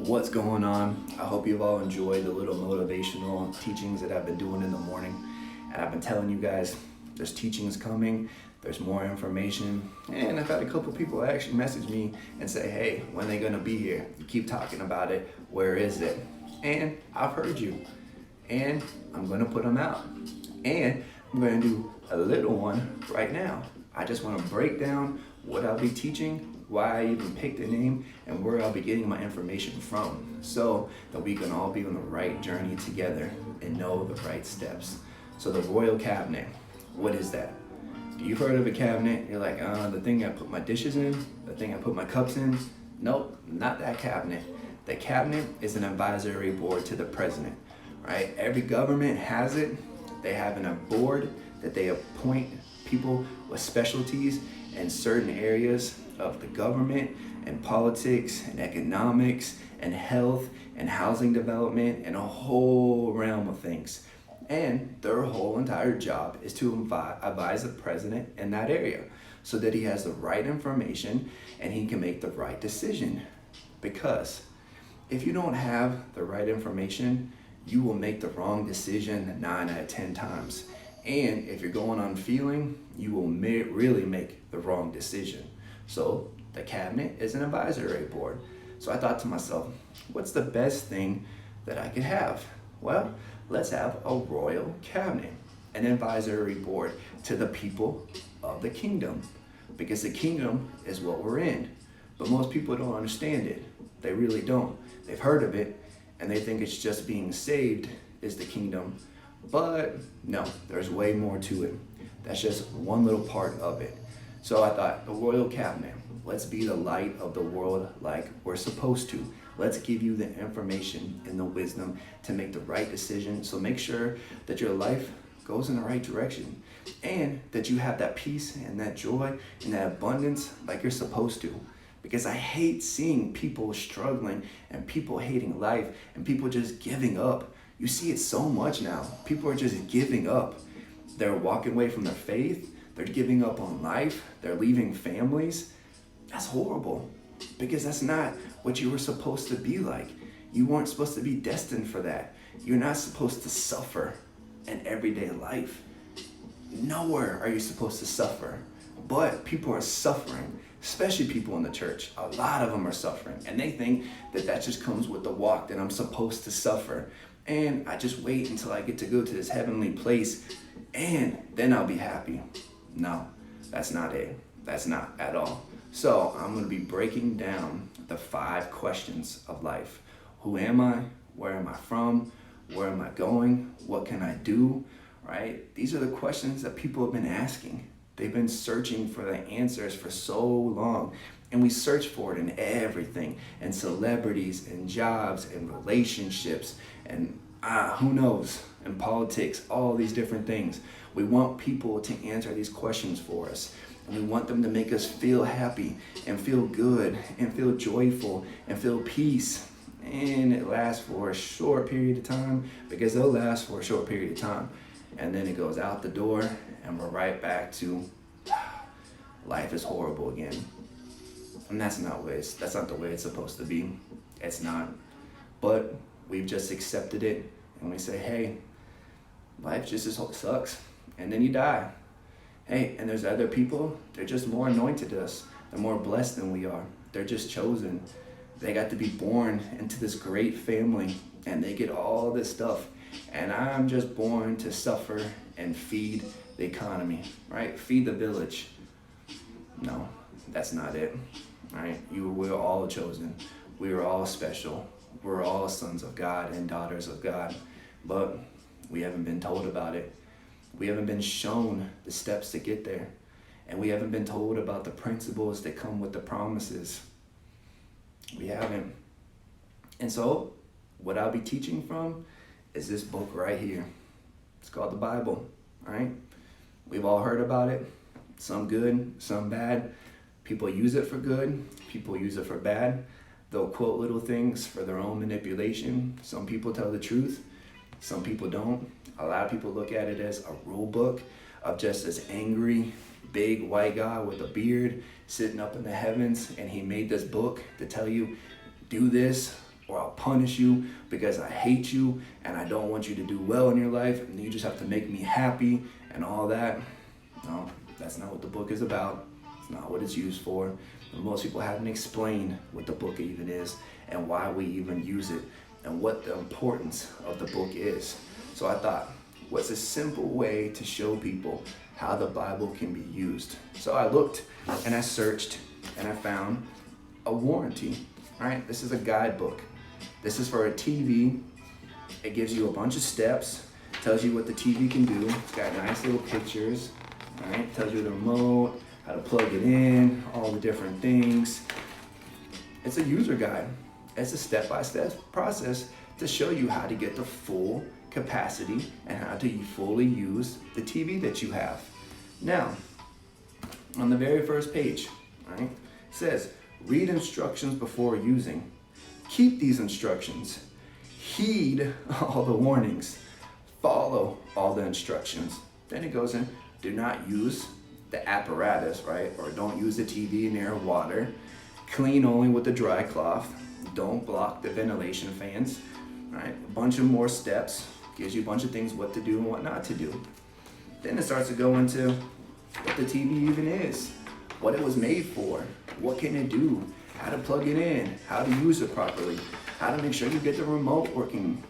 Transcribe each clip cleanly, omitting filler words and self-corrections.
What's going on? I hope you've all enjoyed the little motivational teachings that I've been doing in the morning. And I've been telling you guys there's teachings coming, there's more information. And I've had a couple people actually message me and say, hey, when are they gonna be here? You keep talking about it, where is it? And I've heard you. And I'm gonna put them out. And I'm gonna do a little one right now. I just wanna break down what I'll be teaching, why I even picked the name, and where I'll be getting my information from, so that we can all be on the right journey together and know the right steps. So the royal cabinet, what is that? You've heard of a cabinet, you're like, the thing I put my dishes in, the thing I put my cups in. Nope, not that cabinet. The cabinet is an advisory board to the president, right? Every government has it. They have a board that they appoint people with specialties in certain areas of the government and politics and economics and health and housing development and a whole realm of things. And their whole entire job is to advise the president in that area so that he has the right information and he can make the right decision. Because if you don't have the right information, you will make the wrong decision 9 out of 10 times. And if you're going on feeling, you will really make the wrong decision. So the cabinet is an advisory board. So I thought to myself, what's the best thing that I could have? Well, let's have a royal cabinet, an advisory board to the people of the kingdom, because the kingdom is what we're in. But most people don't understand it. They really don't. They've heard of it and they think it's just being saved is the kingdom. But no, there's way more to it. That's just one little part of it. So I thought, the royal cabinet, let's be the light of the world like we're supposed to. Let's give you the information and the wisdom to make the right decision. So make sure that your life goes in the right direction and that you have that peace and that joy and that abundance like you're supposed to. Because I hate seeing people struggling and people hating life and people just giving up. You see it so much now. People are just giving up. They're walking away from their faith. They're giving up on life. They're leaving families. That's horrible, because that's not what you were supposed to be like. You weren't supposed to be destined for that. You're not supposed to suffer in everyday life. Nowhere are you supposed to suffer, but people are suffering, especially people in the church. A lot of them are suffering, and they think that that just comes with the walk, that I'm supposed to suffer. And I just wait until I get to go to this heavenly place, and then I'll be happy. No, that's not it. That's not at all. So I'm going to be breaking down the 5 questions of life. Who am I? Where am I from? Where am I going? What can I do? Right? These are the questions that people have been asking. They've been searching for the answers for so long. And we search for it in everything, in celebrities, in jobs, in relationships, and who knows, in politics, all these different things. We want people to answer these questions for us. And we want them to make us feel happy and feel good and feel joyful and feel peace. And it lasts for a short period of time, because they'll last for a short period of time. And then it goes out the door and we're right back to life is horrible again. And that's not the way it's supposed to be. It's not. But we've just accepted it and we say, hey, life just sucks. And then you die. Hey, and there's other people, they're just more anointed to us. They're more blessed than we are. They're just chosen. They got to be born into this great family and they get all this stuff. And I'm just born to suffer and feed the economy, right? Feed the village. No, that's not it, right? We're all chosen. We are all special. We're all sons of God and daughters of God, but we haven't been told about it. We haven't been shown the steps to get there, and we haven't been told about the principles that come with the promises. We haven't. And so what I'll be teaching from is this book right here. It's called the Bible, right? We've all heard about it. Some good, some bad. People use it for good. People use it for bad. They'll quote little things for their own manipulation. Some people tell the truth. Some people don't. A lot of people look at it as a rule book of just this angry, big white guy with a beard sitting up in the heavens, and he made this book to tell you, do this or I'll punish you because I hate you and I don't want you to do well in your life and you just have to make me happy and all that. No, that's not what the book is about. It's not what it's used for. And most people haven't explained what the book even is and why we even use it and what the importance of the book is. So I thought, what's a simple way to show people how the Bible can be used? So I looked and I searched and I found a warranty, right? This is a guidebook. This is for a TV. It gives you a bunch of steps, tells you what the TV can do. It's got nice little pictures, right? Tells you the remote, how to plug it in, all the different things. It's a user guide. It's a step-by-step process to show you how to get the full capacity and how to fully use the TV that you have. Now, on the very first page, right, it says, read instructions before using. Keep these instructions. Heed all the warnings. Follow all the instructions. Then it goes in, do not use the apparatus, right? Or don't use the TV near water. Clean only with a dry cloth. Don't block the ventilation fans, right? A bunch of more steps. Gives you a bunch of things what to do and what not to do. Then it starts to go into what the TV even is, what it was made for, what can it do, how to plug it in, how to use it properly, how to make sure you get the remote working.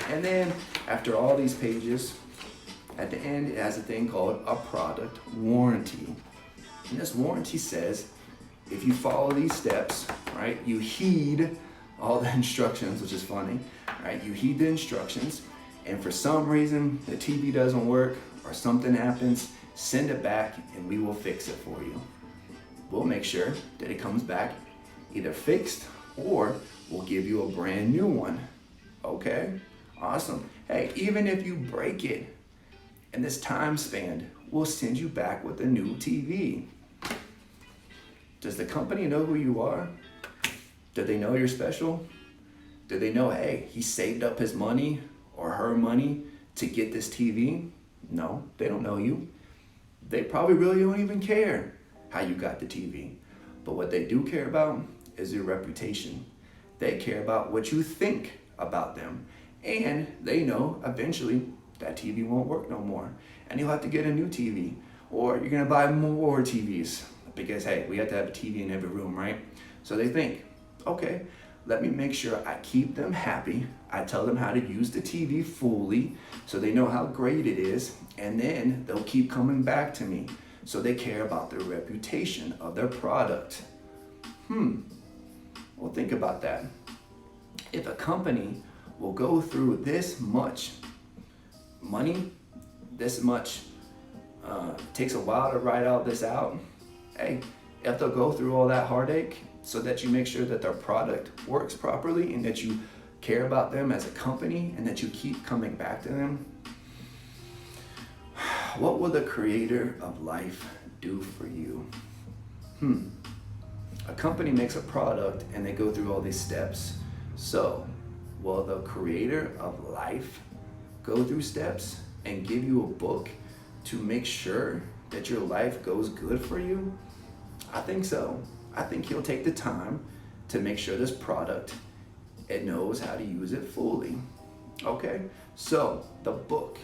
And then after all these pages, at the end it has a thing called a product warranty. And this warranty says, if you follow these steps, right, you heed all the instructions, which is funny, right? You heed the instructions, and for some reason the TV doesn't work or something happens, send it back and we will fix it for you. We'll make sure that it comes back either fixed or we'll give you a brand new one. Okay? Awesome. Hey, even if you break it in this time span, we'll send you back with a new TV. Does the company know who you are? Do they know you're special? Do they know, hey, he saved up his money or her money to get this TV? No, they don't know you. They probably really don't even care how you got the TV. But what they do care about is your reputation. They care about what you think about them. And they know eventually that TV won't work no more. And you'll have to get a new TV. Or you're gonna buy more TVs. Because hey, we have to have a TV in every room, right? So they think, okay, let me make sure I keep them happy. I tell them how to use the TV fully so they know how great it is, and then they'll keep coming back to me. So they care about the reputation of their product. Well, think about that. If a company will go through this much money, this much, takes a while to write all this out, hey, if they'll go through all that heartache so that you make sure that their product works properly and that you care about them as a company and that you keep coming back to them, what will the creator of life do for you? A company makes a product and they go through all these steps. So, will the creator of life go through steps and give you a book to make sure that your life goes good for you? I think so. I think he'll take the time to make sure this product, it knows how to use it fully. Okay, so the book.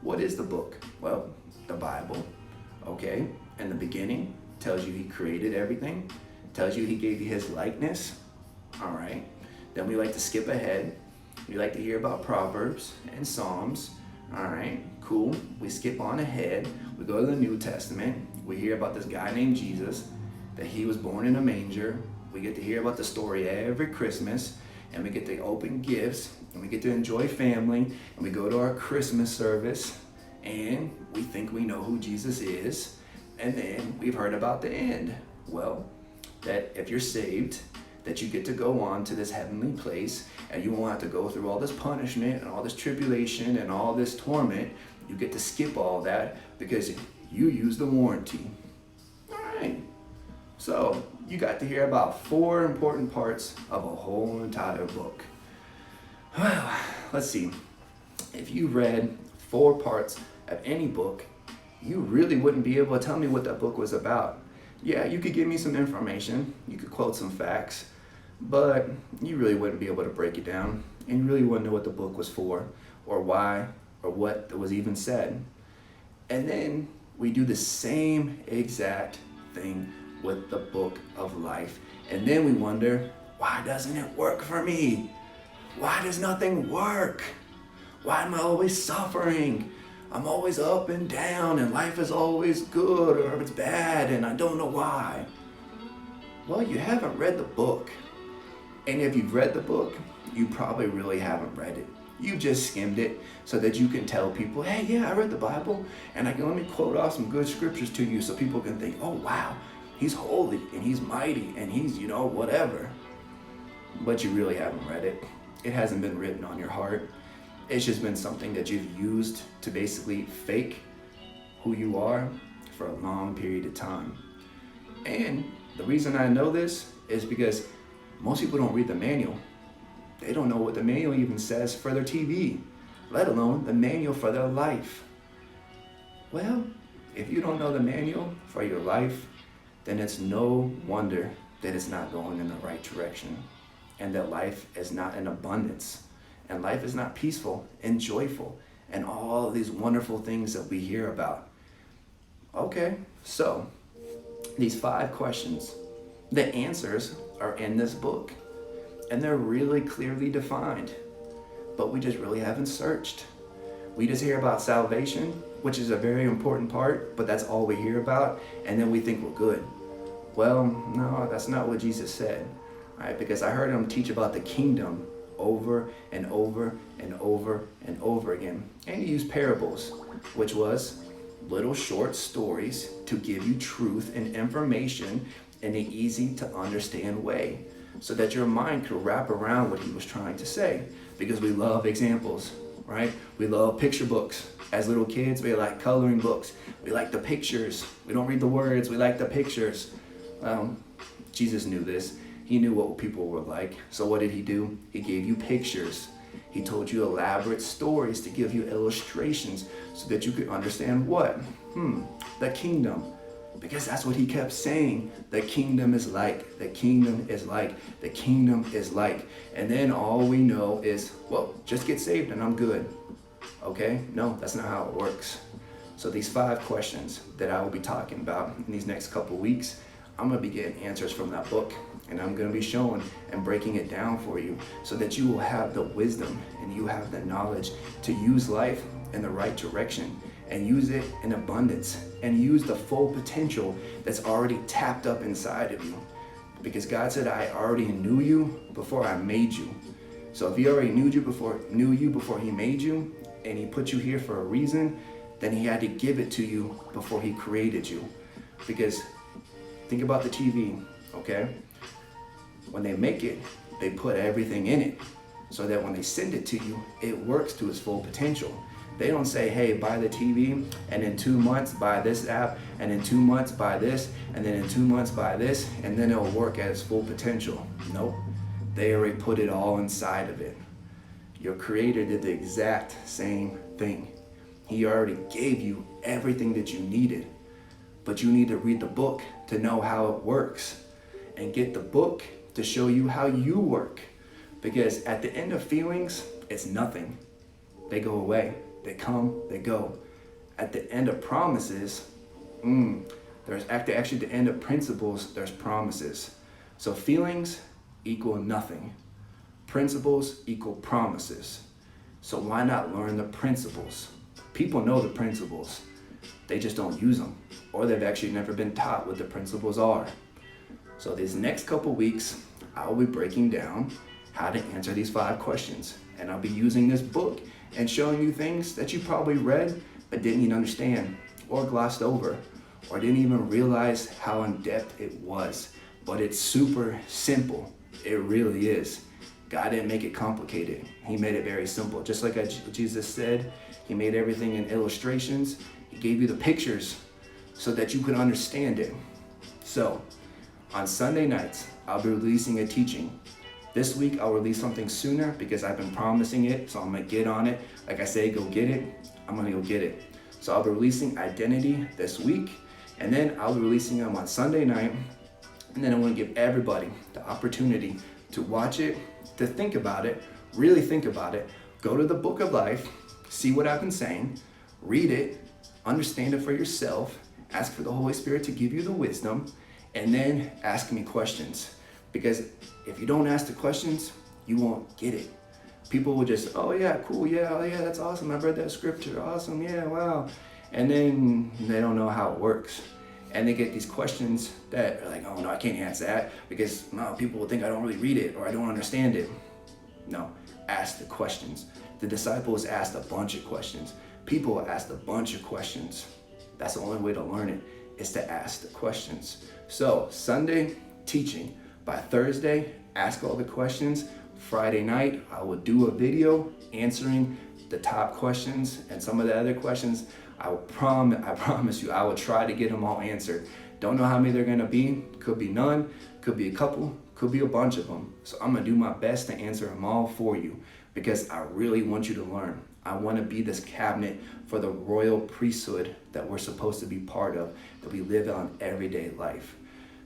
What is the book? Well, the Bible. Okay, in the beginning, tells you he created everything, tells you he gave you his likeness. All right, then we like to skip ahead. We like to hear about Proverbs and Psalms. All right, cool. We skip on ahead. We go to the New Testament. We hear about this guy named Jesus, that he was born in a manger. We get to hear about the story every Christmas, and we get to open gifts, and we get to enjoy family, and we go to our Christmas service, and we think we know who Jesus is, and then we've heard about the end. Well, that if you're saved, that you get to go on to this heavenly place, and you won't have to go through all this punishment and all this tribulation and all this torment. You get to skip all that because you use the warranty. All right. So you got to hear about 4 important parts of a whole entire book. Well, let's see. If you read 4 parts of any book, you really wouldn't be able to tell me what that book was about. Yeah, you could give me some information. You could quote some facts. but you really wouldn't be able to break it down, and you really wouldn't know what the book was for, or why, or what was even said. And then we do the same exact thing with the book of life. And then we wonder, why doesn't it work for me? Why does nothing work? Why am I always suffering? I'm always up and down, and life is always good or it's bad, and I don't know why. Well, you haven't read the book. And if you've read the book, you probably really haven't read it. You just skimmed it so that you can tell people, hey, yeah, I read the Bible, and I can let me quote off some good scriptures to you so people can think, oh, wow, he's holy, and he's mighty, and he's, whatever. But you really haven't read it. It hasn't been written on your heart. It's just been something that you've used to basically fake who you are for a long period of time. And the reason I know this is because most people don't read the manual. They don't know what the manual even says for their TV, let alone the manual for their life. Well, if you don't know the manual for your life, then it's no wonder that it's not going in the right direction, and that life is not in abundance, and life is not peaceful and joyful, and all these wonderful things that we hear about. Okay, so these 5 questions, the answers are in this book, and they're really clearly defined, but we just really haven't searched. We just hear about salvation, which is a very important part, but that's all we hear about, and then we think we're good. Well, no, that's not what Jesus said, right? Because I heard him teach about the kingdom over and over and over and over again. And he used parables, which was little short stories to give you truth and information in an easy to understand way, so that your mind could wrap around what he was trying to say. Because we love examples, right? We love picture books. As little kids, we like coloring books. We like the pictures. We don't read the words, we like the pictures. Jesus knew this. He knew what people were like. So what did he do? He gave you pictures. He told you elaborate stories to give you illustrations so that you could understand what? The kingdom. Because that's what he kept saying. The kingdom is like, the kingdom is like, the kingdom is like. And then all we know is, well, just get saved and I'm good. Okay? No, that's not how it works. So these 5 questions that I will be talking about in these next couple weeks, I'm going to be getting answers from that book, and I'm going to be showing and breaking it down for you so that you will have the wisdom and you have the knowledge to use life in the right direction and use it in abundance and use the full potential that's already tapped up inside of you. Because God said, I already knew you before I made you. So if he already knew you before he made you, and he put you here for a reason, then he had to give it to you before he created you. Because think about the TV, okay? When they make it, they put everything in it so that when they send it to you, it works to its full potential. They don't say, hey, buy the TV, and in 2 months buy this app, and in 2 months buy this, and then in 2 months buy this, and then it'll work at its full potential. Nope, they already put it all inside of it. Your creator did the exact same thing. He already gave you everything that you needed, but you need to read the book to know how it works, and get the book to show you how you work. Because at the end of feelings, it's nothing. They go away. They come, they go. At the end of promises, there's actually the end of principles, there's promises. So feelings equal nothing. Principles equal promises. So why not learn the principles? People know the principles. They just don't use them, or they've actually never been taught what the principles are. So these next couple weeks, I'll be breaking down how to answer these 5 questions. And I'll be using this book and showing you things that you probably read but didn't even understand, or glossed over, or didn't even realize how in depth it was. But it's super simple. It really is. God didn't make it complicated. He made it very simple. Just like Jesus said, he made everything in illustrations. He gave you the pictures so that you could understand it. So on Sunday nights, I'll be releasing a teaching. This week, I'll release something sooner because I've been promising it, so I'm gonna get on it. Like I say, go get it, I'm gonna go get it. So I'll be releasing identity this week, and then I'll be releasing them on Sunday night, and then I'm gonna give everybody the opportunity to watch it, to think about it, really think about it. Go to the Book of Life, see what I've been saying, read it, understand it for yourself, ask for the Holy Spirit to give you the wisdom, and then ask me questions. Because if you don't ask the questions, you won't get it. People will just, oh yeah, cool, yeah, oh yeah, that's awesome, I've read that scripture, awesome, yeah, wow. And then they don't know how it works. And they get these questions that are like, oh no, I can't answer that because no, people will think I don't really read it or I don't understand it. No, ask the questions. The disciples asked a bunch of questions. People asked a bunch of questions. That's the only way to learn it, is to ask the questions. So Sunday, teaching. By Thursday, ask all the questions. Friday night, I will do a video answering the top questions and some of the other questions. I promise you, I will try to get them all answered. Don't know how many they're gonna be. Could be none, could be a couple, could be a bunch of them. So I'm gonna do my best to answer them all for you because I really want you to learn. I wanna be this cabinet for the royal priesthood that we're supposed to be part of, that we live on everyday life.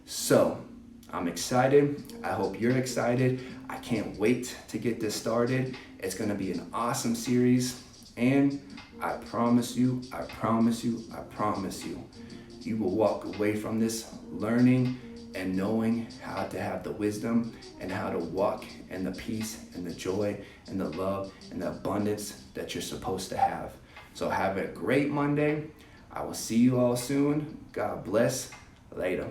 So, I'm excited. I hope you're excited. I can't wait to get this started. It's gonna be an awesome series. And I promise you, you will walk away from this learning and knowing how to have the wisdom and how to walk in the peace and the joy and the love and the abundance that you're supposed to have. So have a great Monday. I will see you all soon. God bless. Later.